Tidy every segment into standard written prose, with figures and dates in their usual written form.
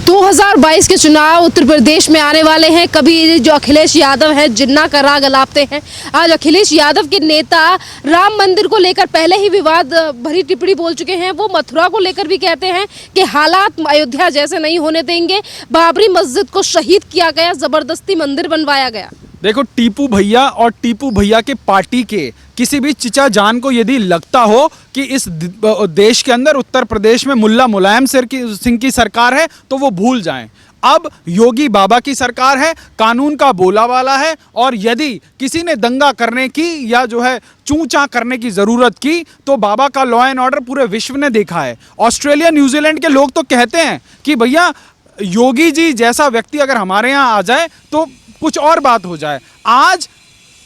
2022 के चुनाव उत्तर प्रदेश में आने वाले हैं। कभी जो अखिलेश यादव हैं जिन्ना का राग अलापते हैं। आज अखिलेश यादव के नेता राम मंदिर को लेकर पहले ही विवाद भरी टिप्पणी बोल चुके हैं। वो मथुरा को लेकर भी कहते हैं कि हालात अयोध्या जैसे नहीं होने देंगे। बाबरी मस्जिद को शहीद किया गया, जबरदस्ती मंदिर बनवाया गया। देखो, टीपू भैया और टीपू भैया के पार्टी के किसी भी चिचा जान को यदि लगता हो कि इस देश के अंदर उत्तर प्रदेश में मुल्ला मुलायम सिंह की सरकार है तो वो भूल जाएं। अब योगी बाबा की सरकार है, कानून का बोला वाला है, और यदि किसी ने दंगा करने की या जो है चूं-चां करने की जरूरत की तो बाबा का लॉ एंड ऑर्डर पूरे विश्व ने देखा है। ऑस्ट्रेलिया न्यूजीलैंड के लोग तो कहते हैं कि भैया योगी जी जैसा व्यक्ति अगर हमारे यहाँ आ जाए तो कुछ और बात हो जाए। आज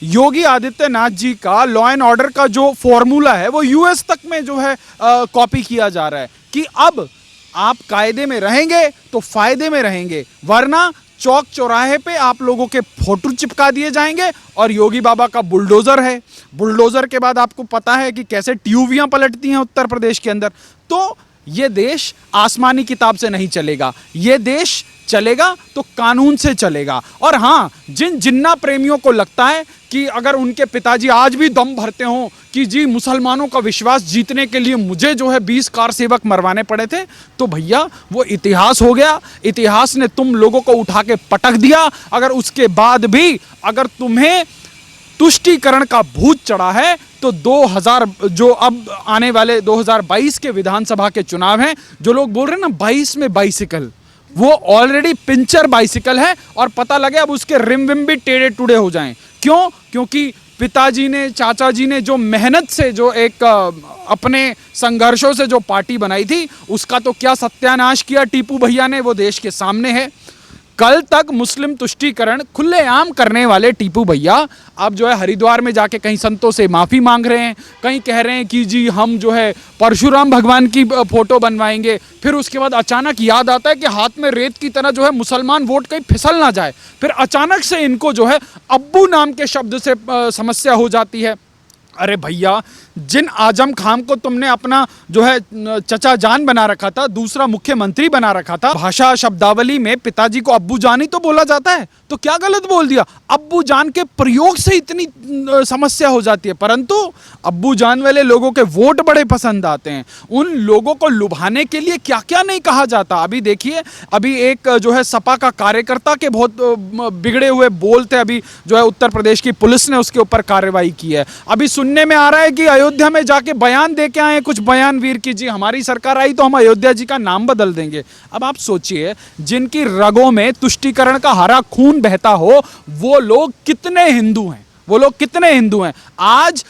योगी आदित्यनाथ जी का लॉ एंड ऑर्डर का जो फॉर्मूला है वो यूएस तक में जो है कॉपी किया जा रहा है कि अब आप कायदे में रहेंगे तो फायदे में रहेंगे, वरना चौक चौराहे पे आप लोगों के फोटो चिपका दिए जाएंगे। और योगी बाबा का बुलडोजर है, बुलडोजर के बाद आपको पता है कि कैसे ट्यूबियां पलटती हैं उत्तर प्रदेश के अंदर। तो ये देश आसमानी किताब से नहीं चलेगा, ये देश चलेगा तो कानून से चलेगा। और हाँ, जिन जिन्ना प्रेमियों को लगता है कि अगर उनके पिताजी आज भी दम भरते हों कि जी मुसलमानों का विश्वास जीतने के लिए मुझे जो है 20 कार सेवक मरवाने पड़े थे, तो भैया वो इतिहास हो गया। इतिहास ने तुम लोगों को उठा के पटक दिया। अगर उसके बाद भी अगर तुम्हें तुष्टीकरण का भूत चढ़ा है तो 2000 जो अब आने वाले 2022 के विधानसभा के चुनाव हैं, जो लोग बोल रहे हैं ना 22 में बाइसिकल, वो ऑलरेडी पिंचर बाइसिकल है। और पता लगे अब उसके रिम विम भी टेढ़े टूढ़े हो जाएं। क्यों? क्योंकि पिताजी ने, चाचा जी ने जो मेहनत से जो एक अपने संघर्षों से जो पार्टी बनाई थी, उसका तो क्या सत्यानाश किया टीपू भैया ने, वो देश के सामने है। कल तक मुस्लिम तुष्टीकरण खुलेआम करने वाले टीपू भैया अब जो है हरिद्वार में जाके कहीं संतों से माफ़ी मांग रहे हैं, कहीं कह रहे हैं कि जी हम जो है परशुराम भगवान की फोटो बनवाएंगे। फिर उसके बाद अचानक याद आता है कि हाथ में रेत की तरह जो है मुसलमान वोट कहीं फिसल ना जाए। फिर अचानक से इनको जो है अब्बू नाम के शब्द से समस्या हो जाती है। अरे भैया, जिन आजम खान को तुमने अपना जो है चचा जान बना रखा था, दूसरा मुख्यमंत्री बना रखा था, भाषा शब्दावली में पिताजी को अब्बू जान ही तो बोला जाता है, तो क्या गलत बोल दिया? अब्बू जान के प्रयोग से इतनी समस्या हो जाती है। परंतु अब्बू जान वाले लोगों के वोट बड़े पसंद आते हैं। उन लोगों को लुभाने के लिए क्या क्या नहीं कहा जाता। अभी देखिए, अभी एक जो है सपा का कार्यकर्ता के बहुत बिगड़े हुए बोल थे, अभी जो है उत्तर प्रदेश की पुलिस ने उसके ऊपर कार्रवाई की है। अभी सुनने में आ रहा है कि अयोध्या में जाके बयान दे के आए कुछ बयान वीर की जी हमारी सरकार आई तो हम अयोध्या जी का नाम बदल देंगे। अब आप सोचिए, जिनकी रगों में तुष्टीकरण का हरा खून बहता हो, वो लोग कितने हिंदू हैं, वो लोग कितने हिंदू हैं। आज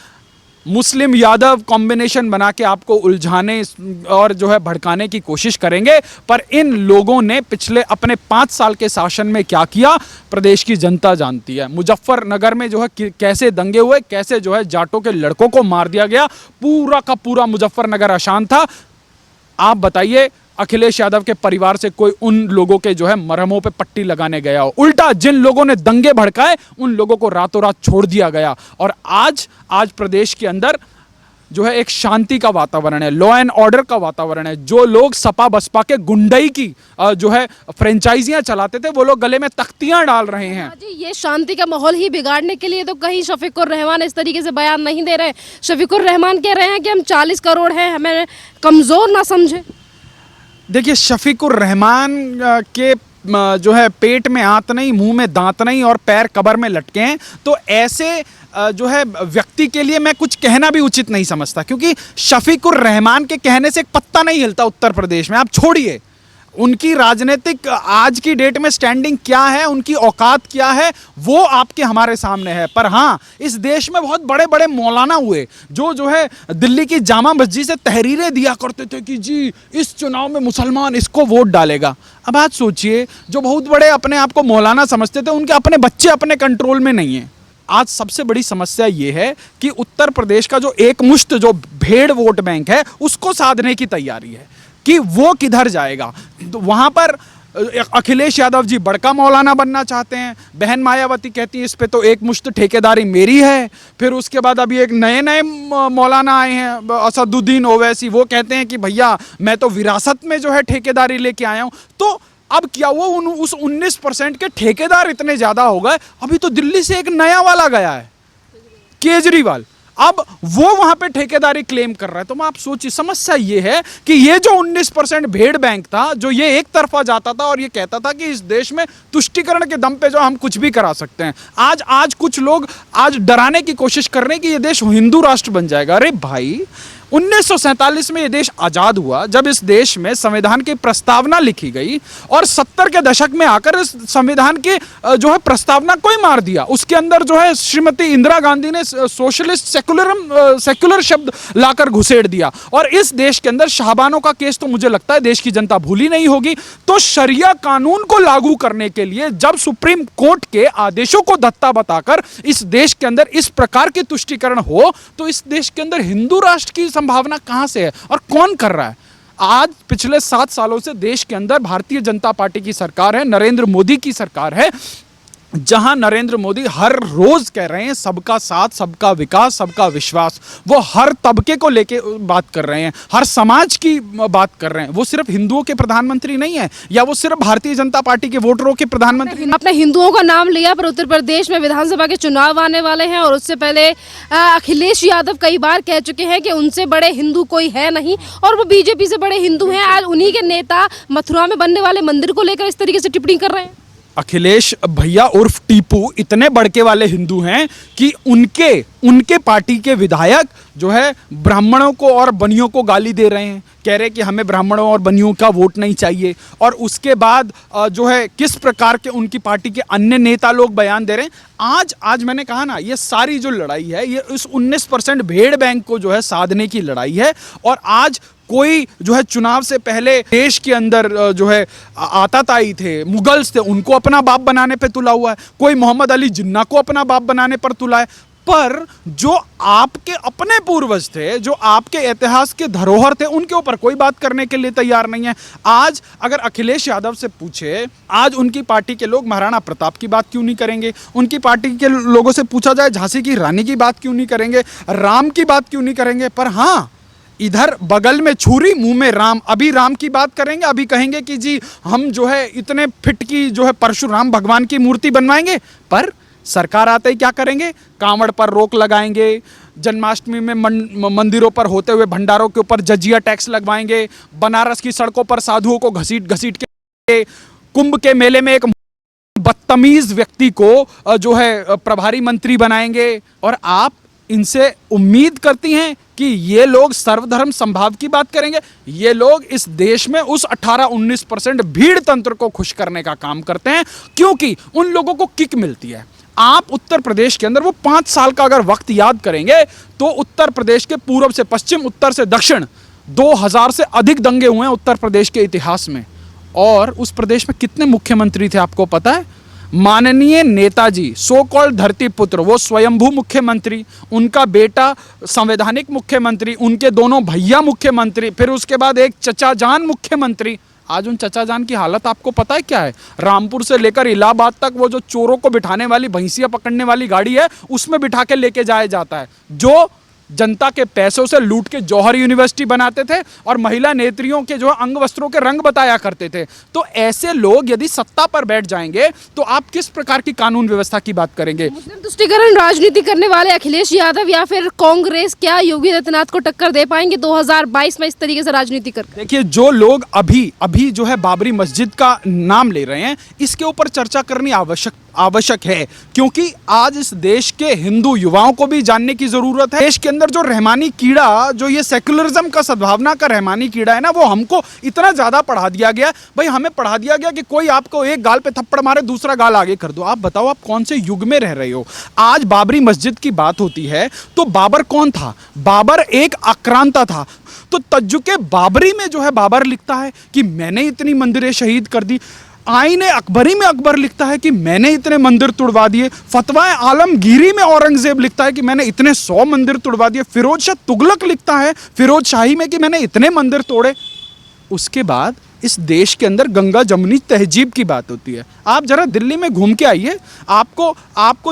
मुस्लिम यादव कॉम्बिनेशन बना के आपको उलझाने और जो है भड़काने की कोशिश करेंगे। पर इन लोगों ने पिछले अपने 5 साल के शासन में क्या किया, प्रदेश की जनता जानती है। मुजफ्फरनगर में जो है कैसे दंगे हुए, कैसे जो है जाटों के लड़कों को मार दिया गया, पूरा का पूरा मुजफ्फरनगर अशांत था। आप बताइए, अखिलेश यादव के परिवार से कोई उन लोगों के जो है मरहमों पे पट्टी लगाने गया हो? उल्टा जिन लोगों ने दंगे भड़काए उन लोगों को रातों रात छोड़ दिया गया। और आज प्रदेश के अंदर जो है एक शांति का वातावरण है, लॉ एंड ऑर्डर का वातावरण है। जो लोग सपा बसपा के गुंडई की जो है फ्रेंचाइजियां चलाते थे, वो लोग गले में तख्तियां डाल रहे हैं। जी, ये शांति का माहौल ही बिगाड़ने के लिए तो कहीं शफीकुर रहमान इस तरीके से बयान नहीं दे रहे। शफीकुर रहमान कह रहे हैं कि हम 40 करोड़ हैं, हमें कमजोर ना समझे। देखिए, शफीकुर रहमान के जो है पेट में आंत नहीं, मुंह में दांत नहीं और पैर कब्र में लटके हैं, तो ऐसे जो है व्यक्ति के लिए मैं कुछ कहना भी उचित नहीं समझता। क्योंकि शफीकुर रहमान के कहने से एक पत्ता नहीं हिलता उत्तर प्रदेश में। आप छोड़िए उनकी राजनीतिक आज की डेट में स्टैंडिंग क्या है, उनकी औकात क्या है, वो आपके हमारे सामने है। पर हाँ, इस देश में बहुत बड़े बड़े मौलाना हुए जो है दिल्ली की जामा मस्जिद से तहरीरें दिया करते थे कि जी इस चुनाव में मुसलमान इसको वोट डालेगा। अब आज सोचिए, जो बहुत बड़े अपने आप को मौलाना समझते थे, उनके अपने बच्चे अपने कंट्रोल में नहीं है। आज सबसे बड़ी समस्या ये है कि उत्तर प्रदेश का जो एक मुश्त जो भेड़ वोट बैंक है, उसको साधने की तैयारी है कि वो किधर जाएगा। तो वहां पर अखिलेश यादव जी बड़का मौलाना बनना चाहते हैं। बहन मायावती कहती है इस पे तो एक मुश्त ठेकेदारी मेरी है। फिर उसके बाद अभी एक नए मौलाना आए हैं, असदुद्दीन ओवैसी, वो कहते हैं कि भैया मैं तो विरासत में जो है ठेकेदारी लेके आया हूं। तो अब क्या हुआ, उस 19% के ठेकेदार इतने ज्यादा हो गए, अभी तो दिल्ली से एक नया वाला गया है, केजरीवाल, अब वो वहां पे ठेकेदारी क्लेम कर रहा है। तो मैं आप सोचिए, समस्या ये है कि ये जो 19% भेड़ बैंक था, जो ये एक तरफा जाता था और ये कहता था कि इस देश में तुष्टीकरण के दम पे जो हम कुछ भी करा सकते हैं, आज कुछ लोग आज डराने की कोशिश कर रहे हैं कि ये देश हिंदू राष्ट्र बन जाएगा। अरे भाई, 1947 में ये देश आजाद हुआ, जब इस देश में संविधान की प्रस्तावना लिखी गई और 70 के दशक में आकर इस संविधान की जो है प्रस्तावना को ही मार दिया। उसके अंदर जो है श्रीमती इंदिरा गांधी ने सोशलिस्ट सेक्युलर शब्द लाकर घुसेड़ दिया, और इस देश के अंदर शाहबानों का केस तो मुझे लगता है देश की जनता भूली नहीं होगी। तो शरिया कानून को लागू करने के लिए जब सुप्रीम कोर्ट के आदेशों को धत्ता बताकर इस देश के अंदर इस प्रकार की तुष्टीकरण हो, तो इस देश के अंदर हिंदू राष्ट्र की संभावना कहां से है और कौन कर रहा है? आज पिछले 7 सालों से देश के अंदर भारतीय जनता पार्टी की सरकार है, नरेंद्र मोदी की सरकार है, जहां नरेंद्र मोदी हर रोज कह रहे हैं सबका साथ, सबका विकास, सबका विश्वास। वो हर तबके को लेके बात कर रहे हैं, हर समाज की बात कर रहे हैं। वो सिर्फ हिंदुओं के प्रधानमंत्री नहीं है, या वो सिर्फ भारतीय जनता पार्टी के वोटरों के प्रधानमंत्री। आपने हिंदुओं का नाम लिया, पर उत्तर प्रदेश में विधानसभा के चुनाव आने वाले हैं, और उससे पहले अखिलेश यादव कई बार कह चुके हैं कि उनसे बड़े हिंदू कोई है नहीं, और वो बीजेपी से बड़े हिंदू हैं। आज उन्हीं के नेता मथुरा में बनने वाले मंदिर को लेकर इस तरीके से टिप्पणी कर रहे हैं। अखिलेश भैया उर्फ टीपू इतने बड़के वाले हिंदू हैं कि उनके पार्टी के विधायक जो है ब्राह्मणों को और बनियों को गाली दे रहे हैं, कह रहे हैं कि हमें ब्राह्मणों और बनियों का वोट नहीं चाहिए। और उसके बाद जो है किस प्रकार के उनकी पार्टी के अन्य नेता लोग बयान दे रहे हैं। आज मैंने कहा ना, ये सारी जो लड़ाई है ये उस 19% भेड़ बैंक को जो है साधने की लड़ाई है। और आज कोई जो है चुनाव से पहले देश के अंदर जो है आताताई थे, मुगल्स थे, उनको अपना बाप बनाने पे तुला हुआ है। कोई मोहम्मद अली जिन्ना को अपना बाप बनाने पर तुला है। पर जो आपके अपने पूर्वज थे, जो आपके इतिहास के धरोहर थे, उनके ऊपर कोई बात करने के लिए तैयार नहीं है। आज अगर अखिलेश यादव से पूछे, आज उनकी पार्टी के लोग महाराणा प्रताप की बात क्यों नहीं करेंगे? उनकी पार्टी के लोगों से पूछा जाए झांसी की रानी की बात क्यों नहीं करेंगे? राम की बात क्यों नहीं करेंगे? पर हाँ, इधर बगल में छुरी मुंह में राम, अभी राम की बात करेंगे, अभी कहेंगे कि जी हम जो है इतने फिट की जो है परशुराम भगवान की मूर्ति बनवाएंगे। पर सरकार आते ही क्या करेंगे? कांवड़ पर रोक लगाएंगे, जन्माष्टमी में मंदिरों पर होते हुए भंडारों के ऊपर जजिया टैक्स लगवाएंगे, बनारस की सड़कों पर साधुओं को घसीट घसीट के, कुंभ के मेले में एक बदतमीज व्यक्ति को जो है प्रभारी मंत्री बनाएंगे। और आप इनसे उम्मीद करती हैं कि ये लोग सर्वधर्म संभाव की बात करेंगे? ये लोग इस देश में उस 18-19% भीड़ तंत्र को खुश करने का काम करते हैं, क्योंकि उन लोगों को किक मिलती है। आप उत्तर प्रदेश के अंदर वो 5 साल का अगर वक्त याद करेंगे तो उत्तर प्रदेश के पूर्व से पश्चिम, उत्तर से दक्षिण 2000 से अधिक दंगे हुए हैं उत्तर प्रदेश के इतिहास में। और उस प्रदेश में कितने मुख्यमंत्री थे आपको पता है? माननीय नेताजी, सो कॉल्ड धरती पुत्र, वो स्वयंभू मुख्यमंत्री, उनका बेटा संवैधानिक मुख्यमंत्री, उनके दोनों भैया मुख्यमंत्री, फिर उसके बाद एक चचा जान मुख्यमंत्री। आज उन चचा जान की हालत आपको पता है क्या है? रामपुर से लेकर इलाहाबाद तक वो जो चोरों को बिठाने वाली, भैंसिया पकड़ने वाली गाड़ी है, उसमें बिठा के लेके जाया जाता है, जो जनता के पैसों से लूट के जौहर यूनिवर्सिटी बनाते थे और महिला नेत्रियों के जो अंग वस्त्रों के रंग बताया करते थे। तो ऐसे लोग यदि सत्ता पर बैठ जाएंगे तो आप किस प्रकार की कानून व्यवस्था की बात करेंगे? मुस्लिम तुष्टीकरण राजनीति करने वाले अखिलेश यादव या फिर कांग्रेस क्या योगी आदित्यनाथ को टक्कर दे पाएंगे 2022 में इस तरीके से राजनीति करके? देखिए, जो लोग अभी जो है बाबरी मस्जिद का नाम ले रहे हैं, इसके ऊपर चर्चा करनी आवश्यक है, क्योंकि आज इस देश के हिंदू युवाओं को भी जानने की जरूरत है। देश के अंदर जो रहमानी कीड़ा, जो ये सेक्युलरिज्म का, सद्भावना का रहमानी कीड़ा है ना, वो हमको इतना ज्यादा पढ़ा दिया गया। भाई, हमें पढ़ा दिया गया कि कोई आपको एक गाल पे थप्पड़ मारे, दूसरा गाल आगे कर दो। आप बताओ, आप कौन से युग में रह रहे हो? आज बाबरी मस्जिद की बात होती है तो बाबर कौन था? बाबर एक आक्रांता था। तो तज्जुके बाबरी में जो है बाबर लिखता है कि मैंने इतनी मंदिरें शहीद कर दी। आईने अकबरी में अकबर लिखता है कि मैंने इतने मंदिर तुड़वा दिए। फतवाए आलमगीरी में औरंगजेब लिखता है कि मैंने इतने 100 मंदिर तुड़वा दिए। फिरोज शाह तुगलक लिखता है फिरोज शाही में कि मैंने इतने मंदिर तोड़े। उसके बाद इस देश के अंदर गंगा जमुनी तहजीब की बात होती है। आप जरा दिल्ली में घूम के आइए, आप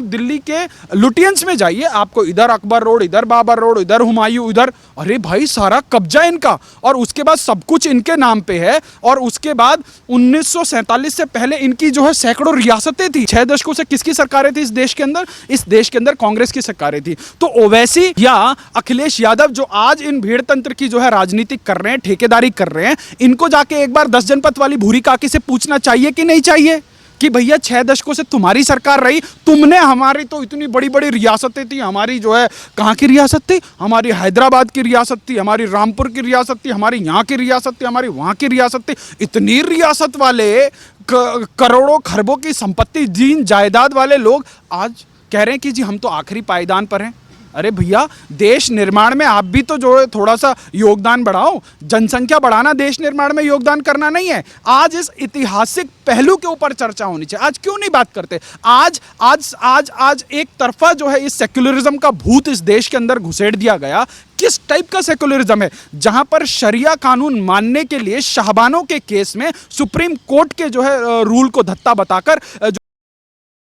दिल्ली के लुटियंस में जाइए, आपको इधर अकबर रोड, इधर बाबर रोड, इधर हुमायूं, इधर, अरे भाई सारा कब्जा इनका, और उसके बाद सब कुछ इनके नाम पे है। और उसके बाद 1947 से पहले इनकी जो है सैकड़ों रियासतें थी। 6 दशकों से किसकी सरकारें थी इस देश के अंदर? इस देश के अंदर कांग्रेस की सरकारें थी। तो ओवैसी या अखिलेश यादव जो आज इन भीड़ तंत्र की जो है राजनीति कर रहे हैं, ठेकेदारी कर रहे हैं, इनको जाके एक बार 10 जनपद वाली भूरी काकी से पूछना चाहिए कि नहीं चाहिए कि भैया 6 दशकों से तुम्हारी सरकार रही, तुमने हमारी तो इतनी बड़ी बड़ी रियासतें थी, हमारी जो है कहाँ की रियासत थी? हमारी हैदराबाद की रियासत थी, हमारी रामपुर की रियासत थी, हमारी यहाँ की रियासत थी, हमारी वहाँ की रियासत थी। इतनी रियासत वाले करोड़ों खरबों की संपत्ति, जीन जायदाद वाले लोग आज कह रहे हैं कि जी हम तो आखिरी पायदान पर हैं। अरे भैया, देश निर्माण में आप भी तो जो है थोड़ा सा योगदान बढ़ाओ। जनसंख्या बढ़ाना देश निर्माण में योगदान करना नहीं है। आज इस ऐतिहासिक पहलू के ऊपर चर्चा होनी चाहिए। आज क्यों नहीं बात करते? आज एक तरफा जो है इस सेक्युलरिज्म का भूत इस देश के अंदर घुसेड़ दिया गया। किस टाइप का सेक्युलरिज्म है? जहां पर शरिया कानून मानने के लिए शाहबानों के केस में सुप्रीम कोर्ट के जो है रूल को धत्ता बताकर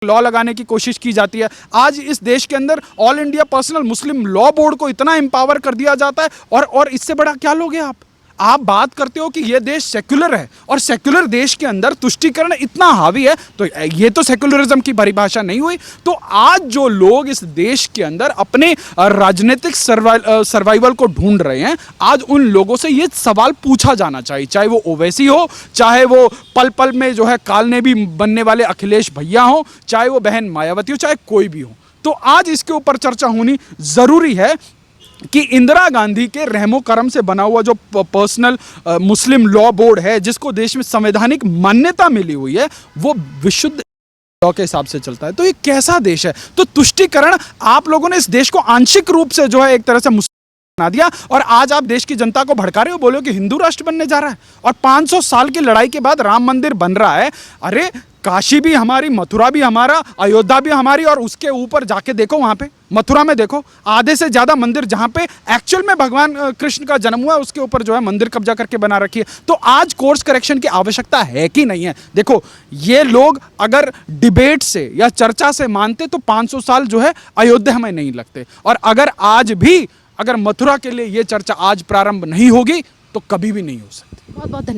लॉ लगाने की कोशिश की जाती है। आज इस देश के अंदर ऑल इंडिया पर्सनल मुस्लिम लॉ बोर्ड को इतना एम्पावर कर दिया जाता है, और इससे बड़ा क्या लोगे आप बात करते हो कि ये देश सेक्युलर है, और सेक्युलर देश के अंदर तुष्टीकरण इतना हावी है, तो ये तो सेक्युलरिज्म की परिभाषा नहीं हुई। तो आज जो लोग इस देश के अंदर अपने राजनीतिक सर्वाइवल को ढूंढ रहे हैं, आज उन लोगों से ये सवाल पूछा जाना चाहिए, चाहे वो ओवैसी हो, चाहे वो पल पल में जो है कालने भी बनने वाले अखिलेश भैया हो, चाहे वो बहन मायावती हो, चाहे कोई भी हो। तो आज इसके ऊपर चर्चा होनी जरूरी है कि इंदिरा गांधी के रहमो करम से बना हुआ जो पर्सनल मुस्लिम लॉ बोर्ड है, जिसको देश में संवैधानिक मान्यता मिली हुई है, वो विशुद्ध लॉ के हिसाब से चलता है। तो ये कैसा देश है? तो तुष्टीकरण, आप लोगों ने इस देश को आंशिक रूप से जो है एक तरह से मुस्लिम बना दिया, और आज आप देश की जनता को भड़का रहे हो, बोलो कि हिंदू राष्ट्र बनने जा रहा है। और 500 साल की लड़ाई के बाद राम मंदिर बन रहा है। अरे काशी भी हमारी, मथुरा भी हमारा, अयोध्या भी हमारी, और उसके ऊपर जाके देखो, वहां पे मथुरा में देखो, आधे से ज्यादा मंदिर जहां पे एक्चुअल में भगवान कृष्ण का जन्म हुआ, उसके ऊपर जो है मंदिर कब्जा करके बना रखी है। तो आज कोर्स करेक्शन की आवश्यकता है कि नहीं है? देखो, ये लोग अगर डिबेट से या चर्चा से मानते तो 500 साल जो है अयोध्या में नहीं लगते। और अगर आज भी अगर मथुरा के लिए ये चर्चा आज प्रारंभ नहीं होगी तो कभी भी नहीं हो सकती। बहुत बहुत धन्यवाद।